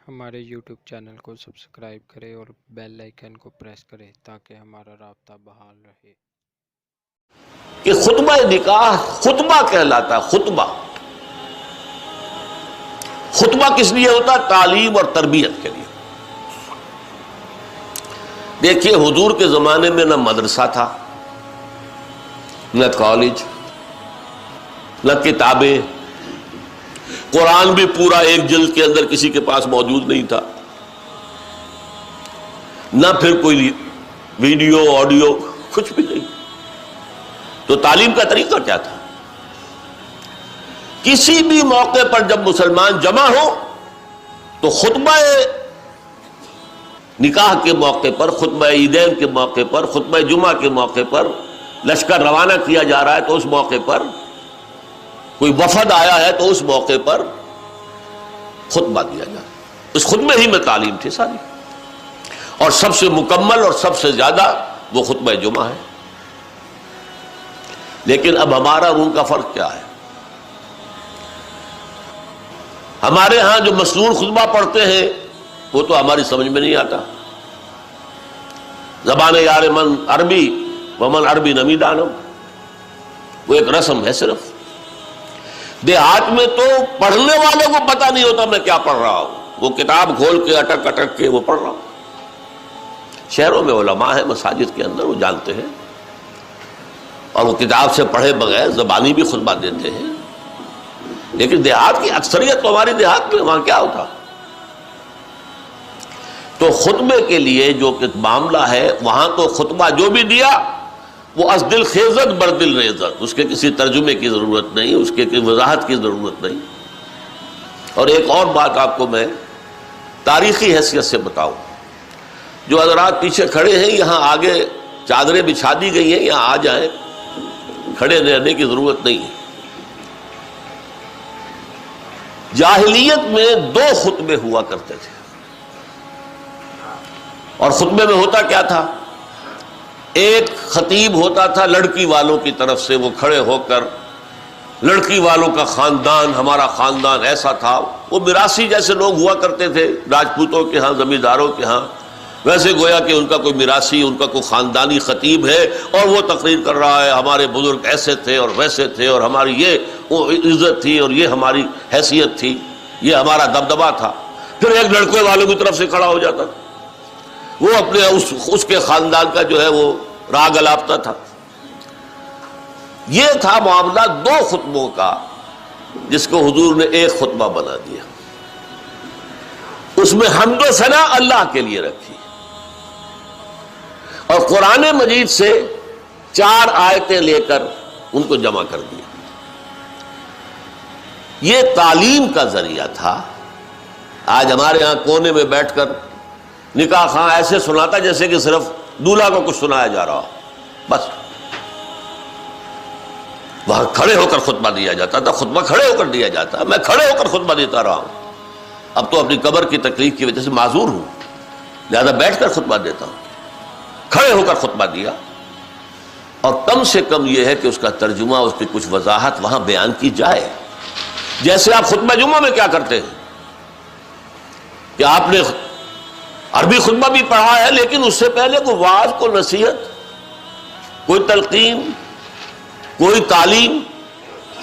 ہمارے YouTube channel کو subscribe کریں اور بیل آئیکن کو پریس کریں تاکہ ہمارا رابطہ بحال رہے۔ کہ خطبہ نکاح خطبہ کہلاتا ہے۔ خطبہ کس لیے ہوتا ہے؟ تعلیم اور تربیت کے لیے۔ دیکھیے حضور کے زمانے میں نہ مدرسہ تھا، نہ کالج، نہ کتابیں، قرآن بھی پورا ایک جلد کے اندر کسی کے پاس موجود نہیں تھا، نہ پھر کوئی ویڈیو آڈیو، کچھ بھی نہیں۔ تو تعلیم کا طریقہ کیا تھا؟ کسی بھی موقع پر جب مسلمان جمع ہو تو خطبہ نکاح کے موقع پر، خطبہ عیدین کے موقع پر، خطبہ جمعہ کے موقع پر، لشکر روانہ کیا جا رہا ہے تو اس موقع پر، کوئی وفد آیا ہے تو اس موقع پر خطبہ دیا جائے۔ اس خطبے ہی میں تعلیم تھی ساری، اور سب سے مکمل اور سب سے زیادہ وہ خطبہ جمعہ ہے۔ لیکن اب ہمارا اور ان کا فرق کیا ہے؟ ہمارے ہاں جو مسنون خطبہ پڑھتے ہیں وہ تو ہماری سمجھ میں نہیں آتا۔ زبان یار من عربی ومن عربی نمی دانم، وہ ایک رسم ہے صرف۔ دیہات میں تو پڑھنے والوں کو پتہ نہیں ہوتا میں کیا پڑھ رہا ہوں، وہ کتاب کھول کے اٹک اٹک کے وہ پڑھ رہا ہوں۔ شہروں میں علماء ہیں مساجد کے اندر، وہ جانتے ہیں، اور وہ کتاب سے پڑھے بغیر زبانی بھی خطبہ دیتے ہیں۔ لیکن دیہات کی اکثریت تو ہماری دیہات میں، وہاں کیا ہوتا؟ تو خطبے کے لیے جو کہ معاملہ ہے، وہاں تو خطبہ جو بھی دیا وہ از دل خیزت بر دل ریزت، اس کے کسی ترجمے کی ضرورت نہیں، اس کے کسی وضاحت کی ضرورت نہیں۔ اور ایک اور بات آپ کو میں تاریخی حیثیت سے بتاؤں، جو حضرات پیچھے کھڑے ہیں، یہاں آگے چادریں بچھا دی گئی ہیں، یہاں آ جائیں، کھڑے رہنے کی ضرورت نہیں ہے۔ جاہلیت میں 2 خطبے ہوا کرتے تھے، اور خطبے میں ہوتا کیا تھا؟ ایک خطیب ہوتا تھا لڑکی والوں کی طرف سے، وہ کھڑے ہو کر لڑکی والوں کا خاندان، ہمارا خاندان ایسا تھا، وہ میراثی جیسے لوگ ہوا کرتے تھے راجپوتوں کے ہاں، زمینداروں کے ہاں، ویسے گویا کہ ان کا کوئی میراثی، ان کا کوئی خاندانی خطیب ہے، اور وہ تقریر کر رہا ہے ہمارے بزرگ ایسے تھے اور ویسے تھے، اور ہماری یہ وہ عزت تھی، اور یہ ہماری حیثیت تھی، یہ ہمارا دبدبہ تھا۔ پھر ایک لڑکے والوں کی طرف سے کھڑا ہو جاتا تھا، وہ اپنے اس کے خاندان کا جو ہے وہ راگ الاپتا تھا۔ یہ تھا معاملہ 2 خطبوں کا، جس کو حضور نے ایک خطبہ بنا دیا۔ اس میں حمد و ثنا اللہ کے لیے رکھی، اور قرآن مجید سے 4 آیتیں لے کر ان کو جمع کر دیا۔ یہ تعلیم کا ذریعہ تھا۔ آج ہمارے ہاں کونے میں بیٹھ کر نکاح خواہ ایسے سناتا جیسے کہ صرف دولہا کو کچھ سنایا جا رہا ہو، بس۔ وہاں کھڑے ہو کر خطبہ دیا جاتا تھا، خطبہ کھڑے ہو کر دیا جاتا، میں کھڑے ہو کر خطبہ دیتا رہا ہوں۔ اب تو اپنی قبر کی تکلیف کی وجہ سے معذور ہوں، لہذا بیٹھ کر خطبہ دیتا ہوں۔ کھڑے ہو کر خطبہ دیا، اور کم سے کم یہ ہے کہ اس کا ترجمہ، اس کی کچھ وضاحت وہاں بیان کی جائے۔ جیسے آپ خطبہ جمعہ میں کیا کرتے ہیں کہ آپ نے عربی خطبہ بھی پڑھا ہے، لیکن اس سے پہلے کوئی وعظ، کوئی نصیحت، کوئی تلقین، کوئی تعلیم،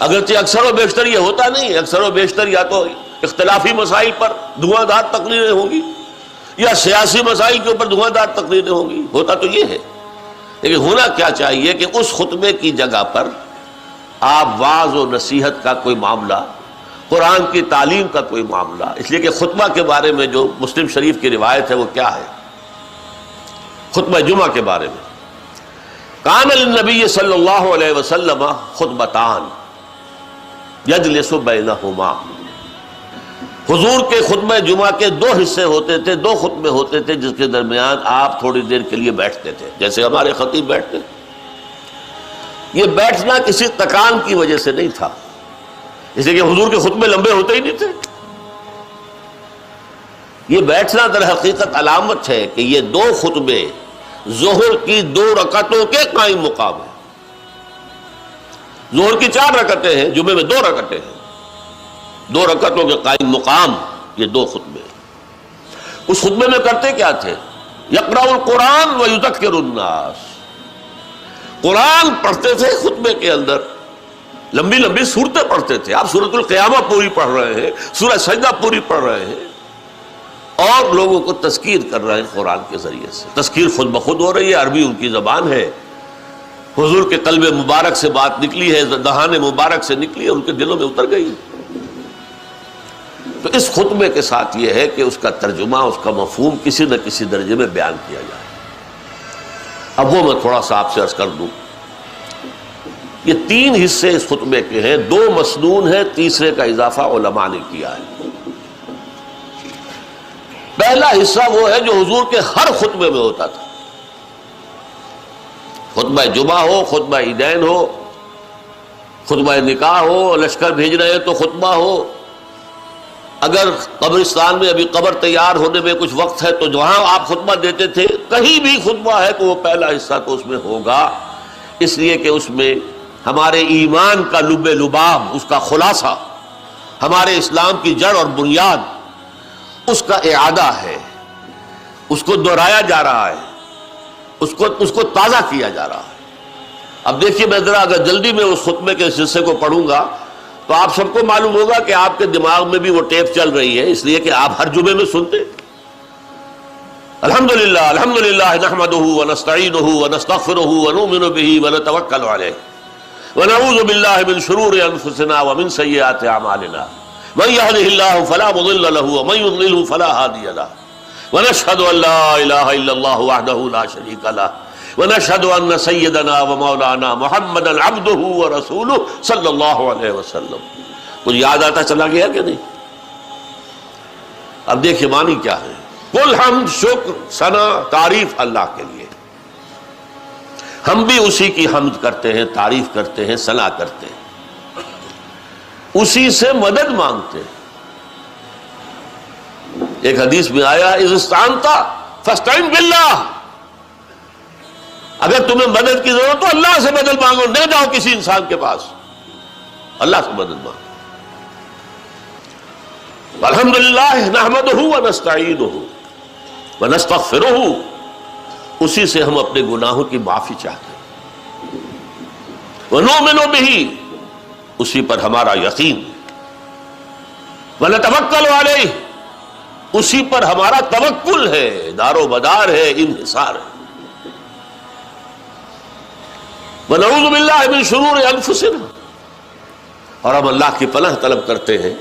اگرچہ اکثر و بیشتر یہ ہوتا نہیں، اکثر و بیشتر یا تو اختلافی مسائل پر دھواں دار تقریریں ہوں گی، یا سیاسی مسائل کے اوپر دھواں دار تقریریں ہوں گی، ہوتا تو یہ ہے۔ لیکن ہونا کیا چاہیے کہ اس خطبے کی جگہ پر آپ وعظ و نصیحت کا کوئی معاملہ، قرآن کی تعلیم کا کوئی معاملہ، اس لیے کہ خطبہ کے بارے میں جو مسلم شریف کی روایت ہے وہ کیا ہے؟ خطبہ جمعہ کے بارے میں، کان للنبی صلی اللہ علیہ وسلم خطبتان یجلس بینہما، حضور کے خطبہ جمعہ کے 2 حصے ہوتے تھے، 2 خطبے ہوتے تھے جس کے درمیان آپ تھوڑی دیر کے لیے بیٹھتے تھے، جیسے ہمارے خطیب بیٹھتے۔ یہ بیٹھنا کسی تکان کی وجہ سے نہیں تھا، اس لیے کہ حضور کے خطبے لمبے ہوتے ہی نہیں تھے۔ یہ بیٹھنا در حقیقت علامت ہے کہ یہ 2 خطبے ظہر کی 2 رکعتوں کے قائم مقام ہیں۔ ظہر کی 4 رکعتیں ہیں، جمعے میں 2 رکعتیں ہیں، 2 رکعتوں کے قائم مقام یہ 2 خطبے۔ اس خطبے میں کرتے کیا تھے؟ یقرأ القرآن ویذکر الناس، قرآن پڑھتے تھے خطبے کے اندر، لمبی لمبی صورتیں پڑھتے تھے. آپ سورۃ القیامہ پوری پڑھ رہے ہیں، سورہ سجدہ پوری پڑھ رہے ہیں، اور لوگوں کو تذکیر کر رہے ہیں قرآن کے ذریعے سے. تذکیر خود بخود ہو رہی ہے، عربی ان کی زبان ہے، حضور کے قلب مبارک سے بات نکلی ہے، دہان مبارک سے نکلی ہے، ان کے دلوں میں اتر گئی. تو اس خطبے کے ساتھ یہ ہے کہ اس کا ترجمہ، اس کا مفہوم کسی نہ کسی درجے میں بیان کیا جائے. اب وہ میں تھوڑا سا آپ سے عرض کر دوں. یہ 3 حصے اس خطبے کے ہیں، 2 مسنون ہیں، تیسرے کا اضافہ علماء نے کیا ہے. پہلا حصہ وہ ہے جو حضور کے ہر خطبے میں ہوتا تھا. خطبہ جمعہ ہو، خطبہ عیدین ہو، خطبہ نکاح ہو، لشکر بھیج رہے ہیں تو خطبہ ہو، اگر قبرستان میں ابھی قبر تیار ہونے میں کچھ وقت ہے تو جہاں آپ خطبہ دیتے تھے، کہیں بھی خطبہ ہے تو وہ پہلا حصہ تو اس میں ہوگا. اس لیے کہ اس میں ہمارے ایمان کا لب لباب، اس کا خلاصہ، ہمارے اسلام کی جڑ اور بنیاد، اس کا اعادہ ہے، اس کو دہرایا جا رہا ہے، اس کو تازہ کیا جا رہا ہے. اب دیکھیے، میں ذرا اگر جلدی میں اس خطبے کے اس حصے کو پڑھوں گا تو آپ سب کو معلوم ہوگا کہ آپ کے دماغ میں بھی وہ ٹیپ چل رہی ہے، اس لیے کہ آپ ہر جمعے میں سنتے. الحمدللہ الحمدللہ نحمدہ ونستعینہ ونستغفرہ ونؤمن بہ ونتوکل علیہ ونعوذ باللہ من شرور انفسنا ومن سیئات اعمالنا من یہدہ اللہ فلا مضل لہ ومن یضللہ فلا ہادی لہ ونشہد ان لا الہ الا اللہ وحدہ لا شریک لہ ونشہد ان سیدنا ومولانا محمدا عبدہ ورسولہ صلی اللہ علیہ وسلم. کچھ یاد آتا چلا گیا کہ نہیں؟ اب دیکھیں معنی کیا ہے. کل حمد، شکر، ثنا، تعریف اللہ کے لیے. ہم بھی اسی کی حمد کرتے ہیں، تعریف کرتے ہیں، ثنا کرتے ہیں، اسی سے مدد مانگتے ہیں. ایک حدیث میں آیا اذ استعنت فاستعن باللہ، اگر تمہیں مدد کی ضرورت تو اللہ سے مدد مانگو، نہ جاؤ کسی انسان کے پاس، اللہ سے مدد مانگو. الحمدللہ نحمدہ ونستعینہ ونستغفرہ، اسی سے ہم اپنے گناہوں کی معافی چاہتے ہیں. ونؤمن بہ، اسی پر ہمارا یقین. ونتوکل علیہ، اسی پر ہمارا توکل ہے، دار و مدار ہے، انحصار ہے. ونعوذ باللہ من شرور انفسنا، اور ہم اللہ کی پناہ طلب کرتے ہیں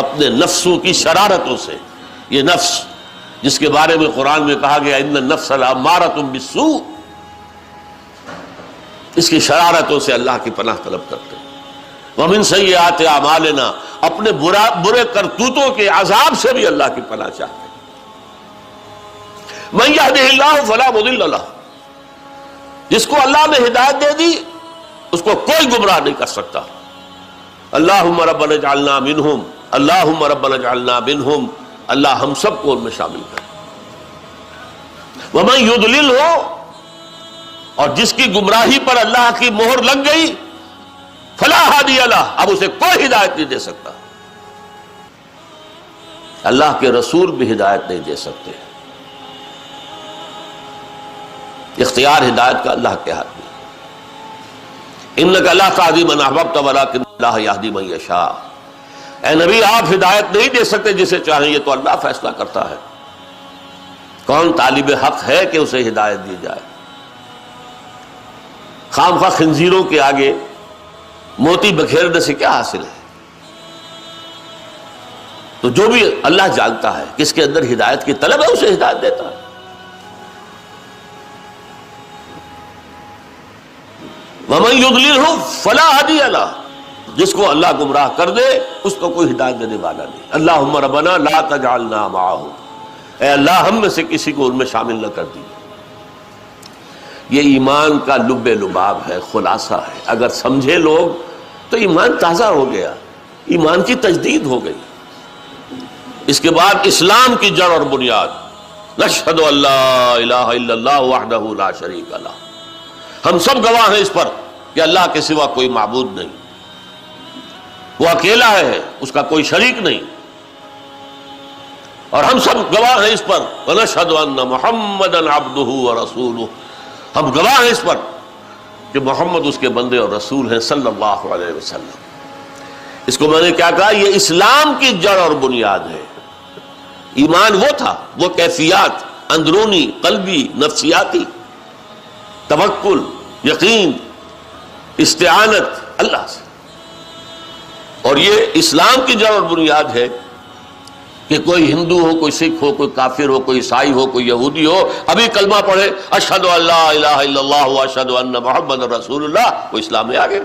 اپنے نفسوں کی شرارتوں سے. یہ نفس جس کے بارے میں قرآن میں کہا گیا ان النفس لامارۃ بالسوء، اس کی شرارتوں سے اللہ کی پناہ طلب کرتے ہیں. ومن سیئات اعمالنا، اپنے برے کرتوتوں کے عذاب سے بھی اللہ کی پناہ چاہتے ہیں. من یہدہ اللہ فلا مضل لہ، جس کو اللہ نے ہدایت دے دی اس کو کوئی گمراہ نہیں کر سکتا. اللہم ربنا اجعلنا منہم، اللہم ربنا اجعلنا منہم، اللہ ہم سب کو ان میں شامل کر. ومن یضلل ہو، اور جس کی گمراہی پر اللہ کی مہر لگ گئی، فلا ہادی لہ، اب اسے کوئی ہدایت نہیں دے سکتا. اللہ کے رسول بھی ہدایت نہیں دے سکتے. اختیار ہدایت کا اللہ کے ہاتھ میں. انک لا تہدی من احببت ولکن اللہ یہدی من یشاء، اے نبی آپ ہدایت نہیں دے سکتے جسے چاہیں، یہ تو اللہ فیصلہ کرتا ہے. کون طالب حق ہے کہ اسے ہدایت دی جائے؟ خام خواہ خنزیروں کے آگے موتی بکھیرنے سے کیا حاصل ہے؟ تو جو بھی اللہ جانتا ہے کس کے اندر ہدایت کی طلب ہے، اسے ہدایت دیتا ہے. وَمَن يُضْلِلْهُ فَلَا هَادِيَ لَهُ، جس کو اللہ گمراہ کر دے اس کو کوئی ہدایت دینے والا نہیں. اللہم ربنا لا تجعلنا معهم، اے اللہ ہم میں سے کسی کو ان میں شامل نہ کر دی. یہ ایمان کا لب لباب ہے، خلاصہ ہے. اگر سمجھے لوگ تو ایمان تازہ ہو گیا، ایمان کی تجدید ہو گئی. اس کے بعد اسلام کی جڑ اور بنیاد، نشہد ان لا الہ الا اللہ وحدہ لا شریک لہ، ہم سب گواہ ہیں اس پر کہ اللہ کے سوا کوئی معبود نہیں، وہ اکیلا ہے، اس کا کوئی شریک نہیں. اور ہم سب گواہ ہیں اس پر، وَنَشْهَدُ أَنَّ مُحَمَّدًا عَبْدُهُ وَرَسُولُهُ، ہم گواہ ہیں اس پر کہ محمد اس کے بندے اور رسول ہیں صلی اللہ علیہ وسلم۔ اس کو میں نے کیا کہا، یہ اسلام کی جڑ اور بنیاد ہے۔ ایمان وہ تھا، وہ کیفیات اندرونی، قلبی، نفسیاتی، توکل، یقین، استعانت اللہ سے، اور یہ اسلام کی جڑ اور بنیاد ہے کہ کوئی ہندو ہو، کوئی سکھ ہو، کوئی کافر ہو، کوئی عیسائی ہو، کوئی یہودی ہو، ابھی کلمہ پڑھے اشہد ان لا الہ الا اللہ واشہد ان محمد رسول اللہ، وہ اسلام میں آ گئے۔